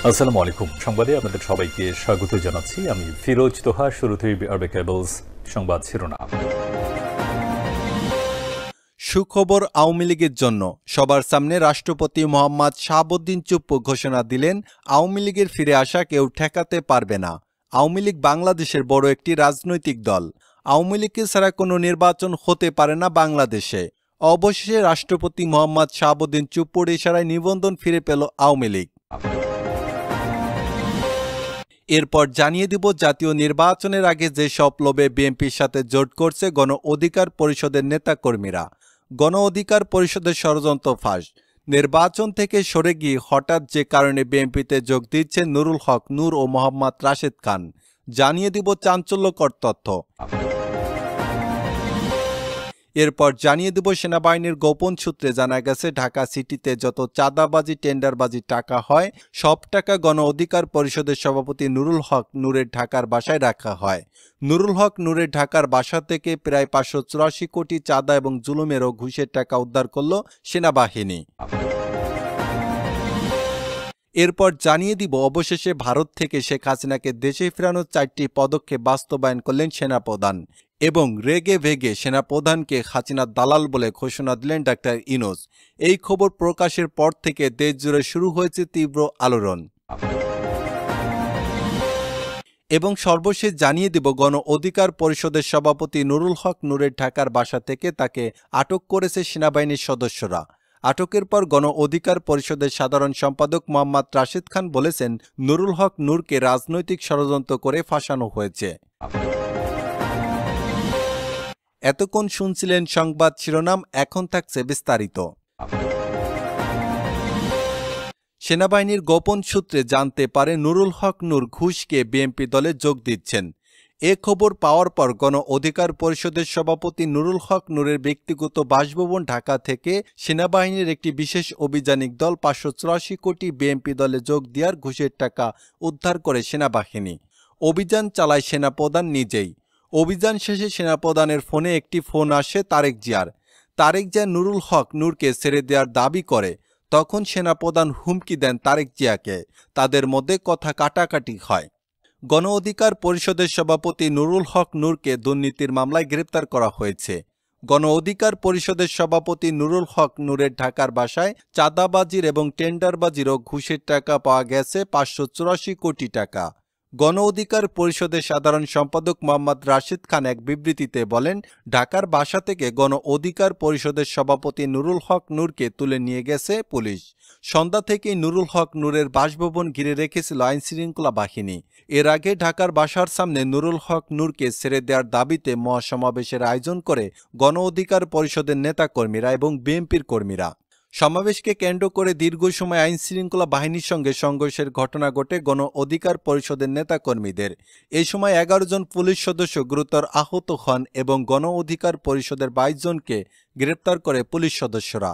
আসসালামু আলাইকুম। সংবাদে আপনাদের সবাইকে স্বাগত জানাচ্ছি। আমি ফিরোজ তোহা। শুরুতেই আরবে কেবলস সংবাদ শিরোনাম। সুখবর আওয়ামী লীগের জন্য সবার সামনে রাষ্ট্রপতি মোহাম্মদ শাহাবুদ্দিন চুপ্পু ঘোষণা দিলেন, আওয়ামী লীগের ফিরে আসা কেউ ঠেকাতে পারবে না। আওয়ামী লীগ বাংলাদেশের বড় একটি রাজনৈতিক দল। আওয়ামী লীগকে ছাড়া কোনো নির্বাচন হতে পারে না বাংলাদেশে। অবশেষে রাষ্ট্রপতি মোহাম্মদ শাহাবুদ্দিন চুপ্পুর ইশারায় নিবন্ধন ফিরে পেল আওয়ামী লীগ। এরপর জানিয়ে দিব জাতীয় নির্বাচনের আগে যেসব লোভে বিএনপির সাথে জোট করছে গণ অধিকার পরিষদের নেতাকর্মীরা। গণ অধিকার পরিষদের ষড়যন্ত্র ফাঁস। নির্বাচন থেকে সরে গিয়ে হঠাৎ যে কারণে বিএনপিতে যোগ দিচ্ছেন নুরুল হক নূর ও মোহাম্মদ রাশেদ খান। জানিয়ে দিব চাঞ্চল্যকর তথ্য। এরপর জানিয়ে দেব সেনাবাহিনীর গোপন সূত্রে জানা গেছে ঢাকা সিটিতে যত চাঁদাবাজি টেন্ডারবাজি টাকা হয় সব টাকা গণ অধিকার পরিষদের সভাপতি নুরুল হক নূরের ঢাকার বাসায় রাখা হয়। নুরুল হক নূরের ঢাকার বাসা থেকে প্রায় 584 কোটি চাঁদা এবং জুলুমের ও ঘুষের টাকা উদ্ধার করল সেনাবাহিনী। এরপর জানিয়ে দিব অবশেষে ভারত থেকে শেখ হাসিনাকে দেশে ফেরানোর 4টি পদক্ষেপ বাস্তবায়ন করলেন সেনাপ্রধান এবং রেগে ভেগে সেনাপ্রধানকে হাসিনার দালাল বলে ঘোষণা দিলেন ডাক্তার ইউনূস। এই খবর প্রকাশের পর থেকে দেশজুড়ে শুরু হয়েছে তীব্র আলোড়ন। এবং সর্বশেষ জানিয়ে দিব গণ অধিকার পরিষদের সভাপতি নুরুল হক নূরের ঢাকার বাসা থেকে তাকে আটক করেছে সেনাবাহিনীর সদস্যরা। আটকের পর গণ অধিকার পরিষদের সাধারণ সম্পাদক মোহাম্মদ রাশেদ খান বলেছেন, নুরুল হক নূরকে রাজনৈতিক ষড়যন্ত্র করে ফাঁসানো হয়েছে। এতক্ষণ শুনছিলেন সংবাদ শিরোনাম, এখন থাকছে বিস্তারিত। সেনাবাহিনীর গোপন সূত্রে জানতে পারে নুরুল হক নূর ঘুষকে বিএনপি দলে যোগ দিচ্ছেন। এ খবর পাওয়ার পর গণ অধিকার পরিষদের সভাপতি নুরুল হক নূরের ব্যক্তিগত বাসভবন ঢাকা থেকে সেনাবাহিনীর একটি বিশেষ অভিযানিক দল 584 কোটি বিএনপি দলে যোগ দেওয়ার ঘুষের টাকা উদ্ধার করে সেনাবাহিনী। অভিযান চালায় সেনাপ্রধান নিজেই। অভিযান শেষে সেনাপ্রধানের ফোনে একটি ফোন আসে তারেক জিয়ার। তারেক জিয়া নুরুল হক নূরকে ছেড়ে দেওয়ার দাবি করে। তখন সেনাপ্রধান হুমকি দেন তারেক জিয়াকে। তাদের মধ্যে কথা কাটাকাটি হয়। গণ অধিকার পরিষদের সভাপতি নুরুল হক নূরকে দুর্নীতির মামলায় গ্রেপ্তার করা হয়েছে। গণ অধিকার পরিষদের সভাপতি নুরুল হক নূরের ঢাকার বাসায় চাঁদাবাজির এবং টেন্ডারবাজির ও ঘুষের টাকা পাওয়া গেছে 584 কোটি টাকা। গণ অধিকার পরিষদের সাধারণ সম্পাদক মোহাম্মদ রাশেদ খান এক বিবৃতিতে বলেন, ঢাকার বাসা থেকে গণ অধিকার পরিষদের সভাপতি নুরুল হক নূরকে তুলে নিয়ে গেছে পুলিশ। সন্ধ্যা থেকেই নুরুল হক নূরের বাসভবন ঘিরে রেখেছিল আইনশৃঙ্খলা বাহিনী। এর আগে ঢাকার বাসার সামনে নুরুল হক নূরকে ছেড়ে দেওয়ার দাবিতে মহাসমাবেশের আয়োজন করে গণ অধিকার পরিষদের নেতাকর্মীরা এবং বিএনপির কর্মীরা। সমাবেশকে কেন্দ্র করে দীর্ঘ সময় আইনশৃঙ্খলা বাহিনীর সঙ্গে সংঘর্ষের ঘটনা ঘটে গণ অধিকার পরিষদের নেতাকর্মীদের। এই সময় 11 জন পুলিশ সদস্য গুরুতর আহত হন এবং গণ অধিকার পরিষদের 22 জনকে গ্রেপ্তার করে পুলিশ সদস্যরা।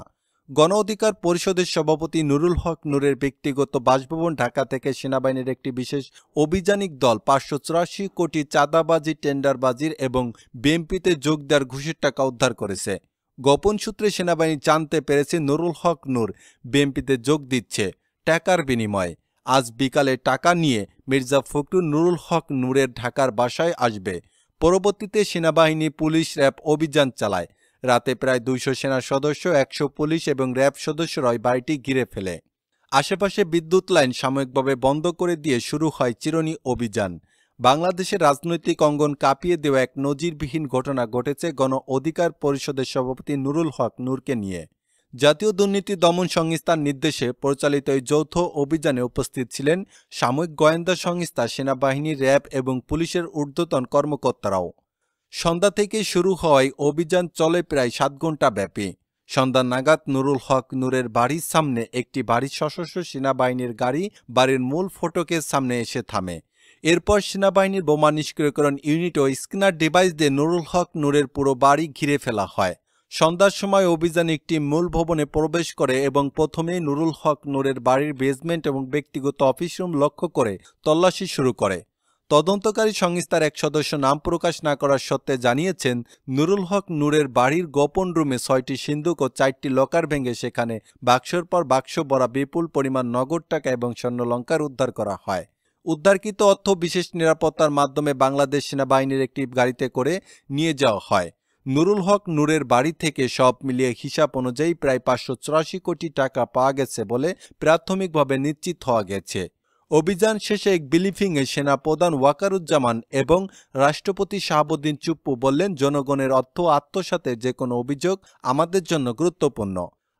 গণ অধিকার পরিষদের সভাপতি নুরুল হক নূরের ব্যক্তিগত বাসভবন ঢাকা থেকে সেনাবাহিনীর একটি বিশেষ অভিযানিক দল 584 কোটি চাঁদাবাজি টেন্ডারবাজির এবং বিএনপিতে যোগ দেওয়ার ঘুষের টাকা উদ্ধার করেছে। গোপন সূত্রে সেনাবাহিনী জানতে পেরেছে নুরুল হক নূর বিএনপিতে যোগ দিচ্ছে টাকার বিনিময়ে। আজ বিকালে টাকা নিয়ে মির্জা ফখরুল নুরুল হক নূরের ঢাকার বাসায় আসবে। পরবর্তীতে সেনাবাহিনী পুলিশ র্যাব অভিযান চালায়। রাতে প্রায় 200 সেনা সদস্য 100 পুলিশ এবং র্যাব সদস্যরা বাড়িটি ঘিরে ফেলে। আশেপাশে বিদ্যুৎ লাইন সাময়িকভাবে বন্ধ করে দিয়ে শুরু হয় চিরুনি অভিযান। বাংলাদেশের রাজনৈতিক অঙ্গন কাঁপিয়ে দেওয়া এক নজিরবিহীন ঘটনা ঘটেছে গণ অধিকার পরিষদের সভাপতি নুরুল হক নূরকে নিয়ে। জাতীয় দুর্নীতি দমন সংস্থার নির্দেশে পরিচালিত এই যৌথ অভিযানে উপস্থিত ছিলেন সামরিক গোয়েন্দা সংস্থা, সেনাবাহিনী, র্যাব এবং পুলিশের ঊর্ধ্বতন কর্মকর্তারাও। সন্ধ্যা থেকে শুরু হওয়ায় অভিযান চলে প্রায় 7 ঘণ্টা ব্যাপী। সন্ধ্যা নাগাদ নুরুল হক নূরের বাড়ির সামনে একটি বাড়ির সশস্ত্র সেনাবাহিনীর গাড়ি বাড়ির মূল ফটকের সামনে এসে থামে। এরপর সেনাবাহিনীর বোমা নিষ্ক্রিয়করণ ইউনিট ও স্ক্যানার ডিভাইস দিয়ে নুরুল হক নূরের পুরো বাড়ি ঘিরে ফেলা হয়। সন্ধ্যার সময় অভিযান একটি মূল ভবনে প্রবেশ করে এবং প্রথমেই নুরুল হক নূরের বাড়ির বেসমেন্ট এবং ব্যক্তিগত অফিস রুম লক্ষ্য করে তল্লাশি শুরু করে। তদন্তকারী সংস্থার এক সদস্য নাম প্রকাশ না করার সত্ত্বে জানিয়েছেন, নুরুল হক নূরের বাড়ির গোপন রুমে 6টি সিন্দুক ও 4টি লকার ভেঙে সেখানে বাক্সর পর বাক্স ভরা বিপুল পরিমাণ নগদ টাকা এবং স্বর্ণালংকার উদ্ধার করা হয়। উদ্ধারকৃত অর্থ বিশেষ নিরাপত্তার মাধ্যমে বাংলাদেশ সেনাবাহিনীর একটি গাড়িতে করে নিয়ে যাওয়া হয়। নুরুল হক নূরের বাড়ি থেকে সব মিলিয়ে হিসাব অনুযায়ী প্রায় 584 কোটি টাকা পাওয়া গেছে বলে প্রাথমিকভাবে নিশ্চিত হওয়া গেছে। অভিযান শেষে এক ব্রিফিংয়ে সেনাপ্রধান ওয়াকারুজ্জামান এবং রাষ্ট্রপতি শাহাবুদ্দিন চুপ্পু বললেন, জনগণের অর্থ আত্মসাতের যে কোনো অভিযোগ আমাদের জন্য গুরুত্বপূর্ণ।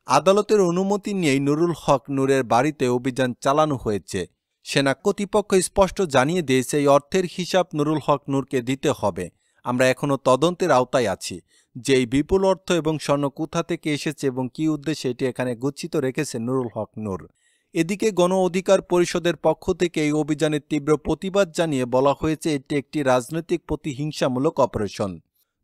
আদালতের অনুমতি নিয়েই নুরুল হক নূরের বাড়িতে অভিযান চালানো হয়েছে। সেনা কর্তৃপক্ষ স্পষ্ট জানিয়ে দিয়েছে, এই অর্থের হিসাব নুরুল হক নূরকে দিতে হবে। আমরা এখনও তদন্তের আওতায় আছি যে এই বিপুল অর্থ এবং স্বর্ণ কোথা থেকে এসেছে এবং কী উদ্দেশ্যে এটি এখানে গচ্ছিত রেখেছে নুরুল হক নূর। এদিকে গণ অধিকার পরিষদের পক্ষ থেকে এই অভিযানের তীব্র প্রতিবাদ জানিয়ে বলা হয়েছে, এটি একটি রাজনৈতিক প্রতিহিংসামূলক অপারেশন।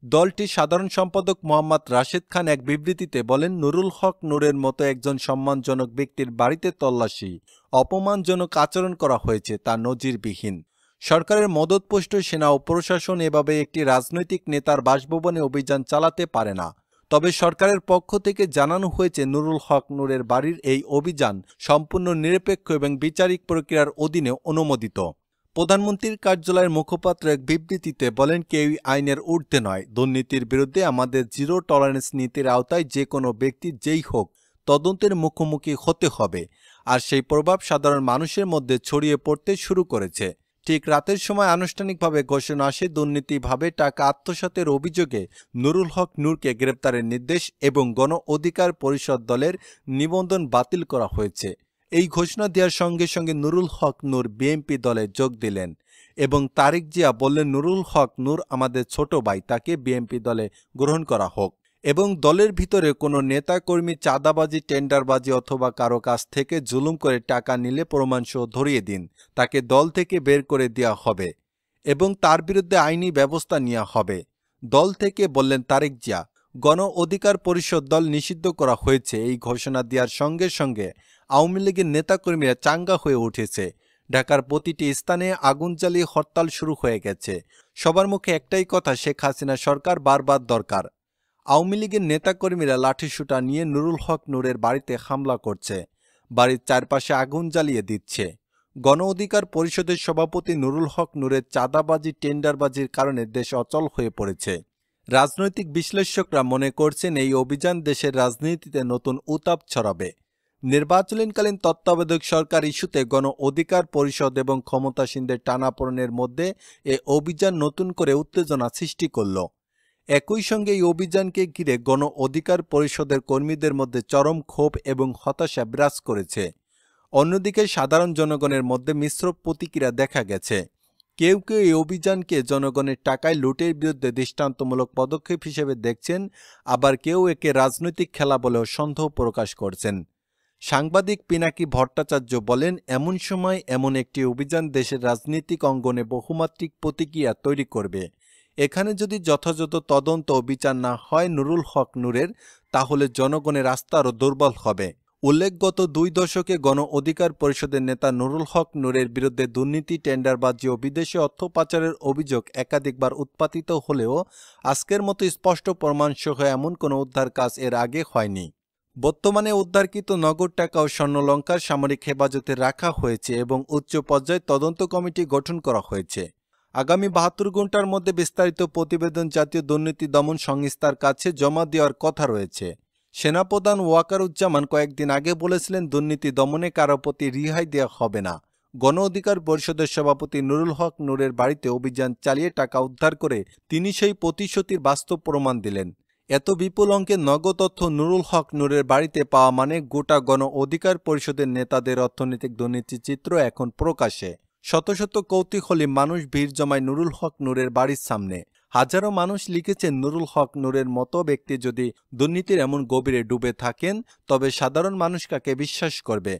দলটির সাধারণ সম্পাদক মোহাম্মদ রাশেদ খান এক বিবৃতিতে বলেন, নুরুল হক নূরের মতো একজন সম্মানজনক ব্যক্তির বাড়িতে তল্লাশি, অপমানজনক আচরণ করা হয়েছে, তা নজিরবিহীন। সরকারের মদতপুষ্ট সেনা ও প্রশাসন এভাবে একটি রাজনৈতিক নেতার বাসভবনে অভিযান চালাতে পারে না। তবে সরকারের পক্ষ থেকে জানানো হয়েছে, নুরুল হক নূরের বাড়ির এই অভিযান সম্পূর্ণ নিরপেক্ষ এবং বিচারিক প্রক্রিয়ার অধীনে অনুমোদিত। প্রধানমন্ত্রীর কার্যালয়ের মুখপাত্র এক বিবৃতিতে বলেন, কেউই আইনের ঊর্ধ্বে নয়। দুর্নীতির বিরুদ্ধে আমাদের জিরো টলারেন্স নীতির আওতায় যে কোনো ব্যক্তি যেই হোক তদন্তের মুখোমুখি হতে হবে। আর সেই প্রভাব সাধারণ মানুষের মধ্যে ছড়িয়ে পড়তে শুরু করেছে। ঠিক রাতের সময় আনুষ্ঠানিকভাবে ঘোষণা আসে, দুর্নীতিভাবে টাকা আত্মসাতের অভিযোগে নুরুল হক নূরকে গ্রেপ্তারের নির্দেশ এবং গণ অধিকার পরিষদ দলের নিবন্ধন বাতিল করা হয়েছে। এই ঘোষণা দেওয়ার সঙ্গে সঙ্গে নুরুল হক নূর বিএনপি দলে যোগ দিলেন এবং তারেক জিয়া বললেন, নুরুল হক নূর আমাদের ছোট ভাই, তাকে বিএনপি দলে গ্রহণ করা হোক। এবং দলের ভিতরে কোনো নেতাকর্মী চাঁদাবাজি, টেন্ডারবাজি অথবা কারো কাছ থেকে জুলুম করে টাকা নিলে প্রমাণসহ ধরিয়ে দিন, তাকে দল থেকে বের করে দেওয়া হবে এবং তার বিরুদ্ধে আইনি ব্যবস্থা নেওয়া হবে। দল থেকে বললেন তারেক জিয়া। গণ অধিকার পরিষদ দল নিষিদ্ধ করা হয়েছে। এই ঘোষণা দেওয়ার সঙ্গে সঙ্গে আওয়ামী লীগের নেতাকর্মীরা চাঙ্গা হয়ে উঠেছে। ঢাকার প্রতিটি স্থানে আগুন জ্বালিয়ে হরতাল শুরু হয়ে গেছে। সবার মুখে একটাই কথা, শেখ হাসিনা সরকার বারবার দরকার। আওয়ামী লীগের নেতাকর্মীরা লাঠিসোঁটা নিয়ে নুরুল হক নূরের বাড়িতে হামলা করছে, বাড়ির চারপাশে আগুন জ্বালিয়ে দিচ্ছে। গণ অধিকার পরিষদের সভাপতি নুরুল হক নূরের চাঁদাবাজি, টেন্ডারবাজির কারণে দেশ অচল হয়ে পড়েছে। রাজনৈতিক বিশ্লেষকরা মনে করছেন, এই অভিযান দেশের রাজনীতিতে নতুন উত্তাপ ছড়াবে। নির্বাচনকালীন তত্ত্বাবধায়ক সরকার ইস্যুতে গণ অধিকার পরিষদ এবং ক্ষমতাসীনদের টানাপোড়েনের মধ্যে এ অভিযান নতুন করে উত্তেজনা সৃষ্টি করল। একই সঙ্গে এই অভিযানকে ঘিরে গণ অধিকার পরিষদের কর্মীদের মধ্যে চরম ক্ষোভ এবং হতাশা বিরাজ করেছে। অন্যদিকে সাধারণ জনগণের মধ্যে মিশ্র প্রতিক্রিয়া দেখা গেছে। কেউ কেউ এই অভিযানকে জনগণের টাকায় লুটের বিরুদ্ধে দৃষ্টান্তমূলক পদক্ষেপ হিসেবে দেখছেন, আবার কেউ একে রাজনৈতিক খেলা বলেও সন্দেহ প্রকাশ করছেন। সাংবাদিক পিনাকি ভট্টাচার্য বলেন, এমন সময় এমন একটি অভিযান দেশের রাজনৈতিক অঙ্গনে বহুমাত্রিক প্রতিক্রিয়া তৈরি করবে। এখানে যদি যথাযথ তদন্ত ও বিচার না হয় নুরুল হক নূরের, তাহলে জনগণের আস্থা আরও দুর্বল হবে। উল্লেখগত 2 দশকে গণ অধিকার পরিষদের নেতা নুরুল হক নূরের বিরুদ্ধে দুর্নীতি, টেন্ডারবাজি ও বিদেশে অর্থ পাচারের অভিযোগ একাধিকবার উত্পাদিত হলেও আজকের মতো স্পষ্ট প্রমাণসহ এমন কোনো উদ্ধার কাজ এর আগে হয়নি। বর্তমানে উদ্ধারকৃত নগদ টাকা ও স্বর্ণালংকার সামরিক হেফাজতে রাখা হয়েছে এবং উচ্চ পর্যায়ে তদন্ত কমিটি গঠন করা হয়েছে। আগামী 72 ঘণ্টার মধ্যে বিস্তারিত প্রতিবেদন জাতীয় দুর্নীতি দমন সংস্থার কাছে জমা দেওয়ার কথা রয়েছে। সেনাপ্রধান ওয়াকারুজ্জামান কয়েকদিন আগে বলেছিলেন, দুর্নীতি দমনে কারো প্রতি রিহাই দেওয়া হবে না। গণ অধিকার পরিষদের সভাপতি নুরুল হক নূরের বাড়িতে অভিযান চালিয়ে টাকা উদ্ধার করে তিনি সেই প্রতিশ্রুতির বাস্তব প্রমাণ দিলেন। এত বিপুল অঙ্কের নগদ অর্থ নুরুল হক নূরের বাড়িতে পাওয়া মানে গোটা গণ অধিকার পরিষদের নেতাদের অর্থনৈতিক দুর্নীতির চিত্র এখন প্রকাশে। শত শত কৌতূহলী মানুষ ভিড় জমায় নুরুল হক নূরের বাড়ির সামনে। হাজারো মানুষ লিখেছেন, নুরুল হক নূরের মতো ব্যক্তি যদি দুর্নীতির এমন গভীরে ডুবে থাকেন, তবে সাধারণ মানুষ কাকে বিশ্বাস করবে?